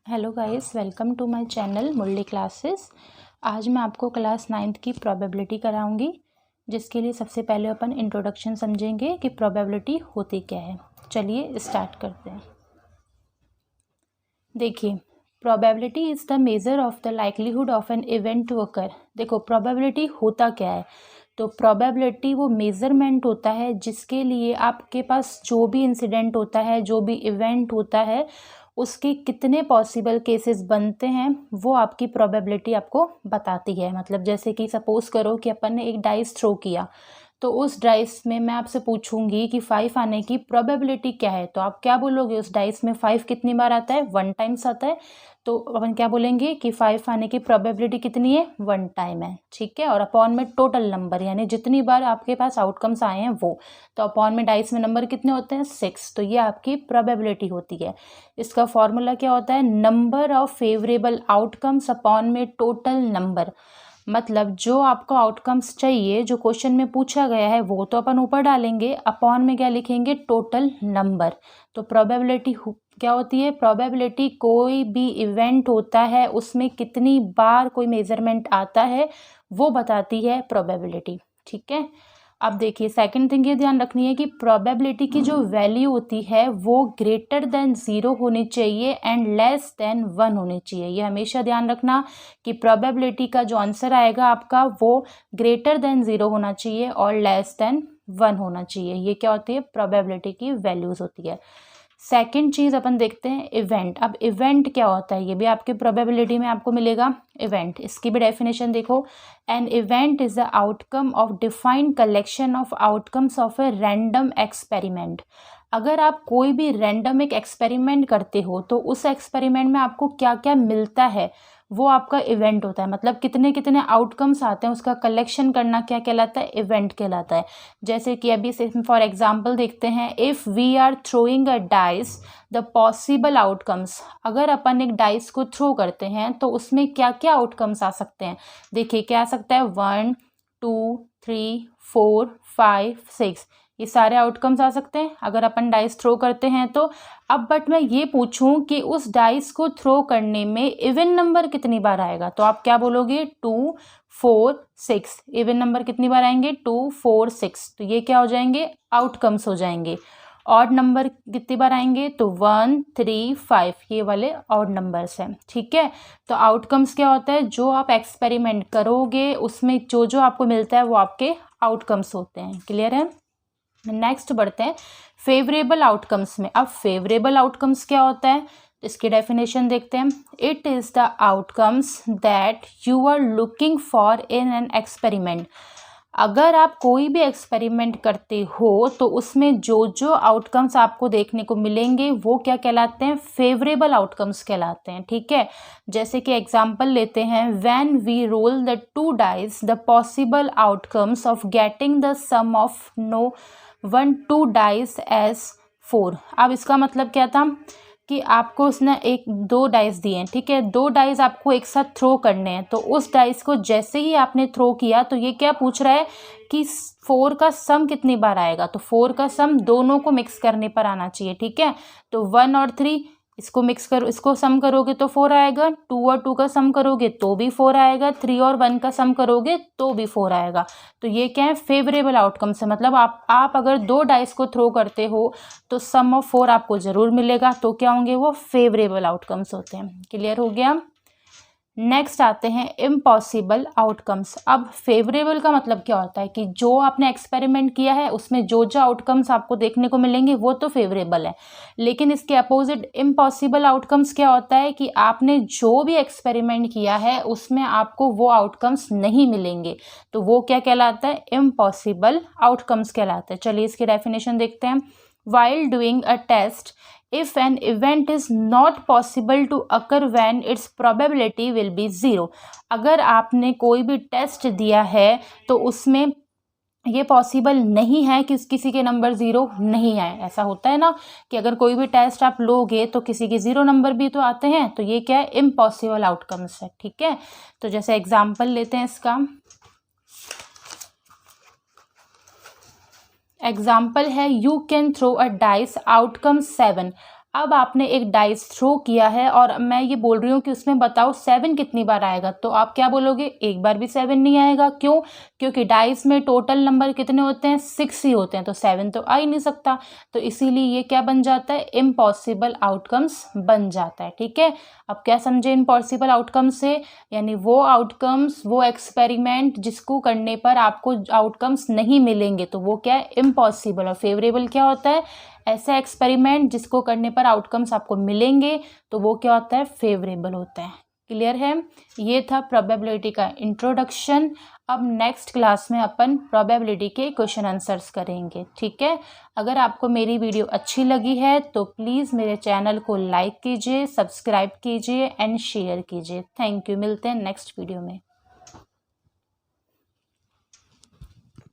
Hello guys, welcome to my channel Murali classes. आज मैं आपको क्लास 9th की प्रोबेबिलिटी कराऊंगी, जिसके लिए सबसे पहले अपन इंट्रोडक्शन समझेंगे कि प्रोबेबिलिटी होती क्या है। चलिए स्टार्ट करते हैं। देखिए, probability is the measure of the likelihood of an event to occur. देखो, प्रोबेबिलिटी होता क्या है, तो प्रोबेबिलिटी वो मेज़रमेंट होता है जिसके लिए आपके पास जो भी इंसिडेंट होता है, जो भी इवेंट होता है, उसके कितने पॉसिबल केसेस बनते हैं वो आपकी प्रोबेबिलिटी आपको बताती है। मतलब जैसे कि सपोज़ करो कि अपन ने एक डाइस थ्रो किया, तो उस डाइस में मैं आपसे पूछूंगी कि 5 आने की प्रोबेबिलिटी क्या है, तो आप क्या बोलोगे? उस डाइस में 5 कितनी बार आता है? 1 टाइम्स आता है। तो अपन क्या बोलेंगे कि 5 आने की प्रोबेबिलिटी कितनी है? 1 टाइम है। ठीक है। और अपॉन में टोटल नंबर, यानी जितनी बार आपके पास आउटकम्स आए हैं वो, तो अपॉन में डाइस में नंबर कितने होते हैं? 6। तो ये आपकी प्रोबेबिलिटी होती है। इसका फॉर्मूला क्या होता है? Number of favourable outcomes upon में टोटल नंबर। मतलब जो आपको आउटकम्स चाहिए, जो क्वेश्चन में पूछा गया है, वो तो अपन ऊपर डालेंगे, अपॉन में क्या लिखेंगे? Total number. तो प्रोबेबिलिटी क्या होती है? प्रोबेबिलिटी कोई भी इवेंट होता है उसमें कितनी बार कोई मेजरमेंट आता है वो बताती है प्रोबेबिलिटी। ठीक है। अब देखिए, सेकंड थिंग ये ध्यान रखनी है कि प्रोबेबिलिटी की जो वैल्यू होती है वो ग्रेटर देन 0 होनी चाहिए एंड लेस देन 1 होनी चाहिए। ये हमेशा ध्यान रखना कि प्रोबेबिलिटी का जो आंसर आएगा आपका वो ग्रेटर देन 0 होना चाहिए और लेस देन 1 होना चाहिए। ये क्या होती है? प्रोबेबिलिटी की वैल्यूज होती है। सेकंड चीज़ अपन देखते हैं इवेंट। अब इवेंट क्या होता है, ये भी आपके प्रोबेबिलिटी में आपको मिलेगा। इवेंट, इसकी भी डेफिनेशन देखो। An event is the outcome of defined collection of outcomes of a random experiment. अगर आप कोई भी रैंडम एक एक्सपेरिमेंट करते हो तो उस एक्सपेरिमेंट में आपको क्या क्या मिलता है वो आपका इवेंट होता है। मतलब कितने कितने आउटकम्स आते हैं उसका कलेक्शन करना क्या कहलाता है? इवेंट कहलाता है। जैसे कि अभी से फॉर एग्जांपल देखते हैं, if we are throwing a dice the possible outcomes. अगर अपन एक डाइस को थ्रो करते हैं तो उसमें क्या क्या आउटकम्स आ सकते हैं? देखिए, क्या आ सकता है? 1 2 3 4 5 6, ये सारे आउटकम्स आ सकते हैं अगर अपन डाइस थ्रो करते हैं तो। अब बट मैं ये पूछूं कि उस डाइस को थ्रो करने में इवन नंबर कितनी बार आएगा, तो आप क्या बोलोगे? 2 4 6। इवन नंबर कितनी बार आएंगे? 2 4 6। तो ये क्या हो जाएंगे? आउटकम्स हो जाएंगे। ऑड नंबर कितनी बार आएंगे? तो 1 3 5, ये वाले ऑड नंबर्स हैं। ठीक है। तो आउटकम्स क्या होता है? जो आप एक्सपेरिमेंट करोगे उसमें जो जो आपको मिलता है वो आपके आउटकम्स होते हैं। क्लियर है? नेक्स्ट बढ़ते हैं फेवरेबल आउटकम्स में। अब फेवरेबल आउटकम्स क्या होता है, इसकी डेफिनेशन देखते हैं। It is the outcomes that you are looking for in an experiment. अगर आप कोई भी एक्सपेरिमेंट करते हो तो उसमें जो जो आउटकम्स आपको देखने को मिलेंगे वो क्या कहलाते हैं? फेवरेबल आउटकम्स कहलाते हैं। ठीक है। जैसे कि एग्जांपल लेते हैं, when we roll the 2 dice the possible outcomes of getting the sum of no 1 2 dice as 4। अब इसका मतलब क्या था कि आपको उसने 2 डाइस दिए हैं। ठीक है। 2 डाइस आपको एक साथ थ्रो करने हैं, तो उस डाइस को जैसे ही आपने थ्रो किया तो ये क्या पूछ रहा है कि 4 का सम कितनी बार आएगा, तो 4 का सम दोनों को मिक्स करने पर आना चाहिए। ठीक है। तो 1 और 3 इसको मिक्स करो, इसको सम करोगे तो 4 आएगा। 2 और 2 का सम करोगे तो भी 4 आएगा। 3 और 1 का सम करोगे तो भी 4 आएगा। तो ये क्या है? फेवरेबल आउटकम्स है। मतलब आप अगर 2 डाइस को थ्रो करते हो तो सम ऑफ 4 आपको जरूर मिलेगा। तो क्या होंगे? वो फेवरेबल आउटकम्स होते हैं। क्लियर हो गया? नेक्स्ट आते हैं इम्पॉसिबल आउटकम्स। अब फेवरेबल का मतलब क्या होता है कि जो आपने एक्सपेरिमेंट किया है उसमें जो जो आउटकम्स आपको देखने को मिलेंगे वो तो फेवरेबल है, लेकिन इसके अपोजिट इम्पॉसिबल आउटकम्स क्या होता है कि आपने जो भी एक्सपेरिमेंट किया है उसमें आपको वो आउटकम्स नहीं मिलेंगे, तो वो क्या कहलाता है? इम्पॉसिबल आउटकम्स कहलाता है। चलिए इसकी डेफिनेशन देखते हैं। While doing a test, if an event is not possible to occur when its probability will be 0। अगर आपने कोई भी टेस्ट दिया है तो उसमें ये पॉसिबल नहीं है कि किसी के नंबर 0 नहीं आए। ऐसा होता है ना कि अगर कोई भी टेस्ट आप लोगे तो किसी के 0 नंबर भी तो आते हैं, तो ये क्या है? इम्पॉसिबल आउटकम्स है। ठीक है। तो जैसे एग्जाम्पल लेते हैं इसका। एग्जाम्पल है, you can throw a dice outcome 7। अब आपने एक डाइस थ्रो किया है और मैं ये बोल रही हूँ कि उसमें बताओ 7 कितनी बार आएगा, तो आप क्या बोलोगे, एक बार भी 7 नहीं आएगा। क्यों? क्योंकि डाइस में टोटल नंबर कितने होते हैं, 6 ही होते हैं, तो 7 तो आ ही नहीं सकता। तो इसीलिए ये क्या बन जाता है, इम्पॉसिबल आउटकम्स बन जाता है। ठीक है, अब क्या समझे इम्पॉसिबल आउटकम्स से, यानी वो आउटकम्स, वो एक्सपेरिमेंट जिसको करने पर आपको आउटकम्स नहीं मिलेंगे, तो वो क्या है, इम्पॉसिबल। और फेवरेबल क्या होता है, ऐसा एक्सपेरिमेंट जिसको करने पर आउटकम्स आपको मिलेंगे, तो वो क्या होता है, फेवरेबल होता है। क्लियर है? ये था प्रोबेबिलिटी का इंट्रोडक्शन। अब नेक्स्ट क्लास में अपन प्रोबेबिलिटी के क्वेश्चन आंसर्स करेंगे। ठीक है, अगर आपको मेरी वीडियो अच्छी लगी है तो प्लीज़ मेरे चैनल को लाइक कीजिए, सब्सक्राइब कीजिए एंड शेयर कीजिए। थैंक यू, मिलते हैं नेक्स्ट वीडियो में।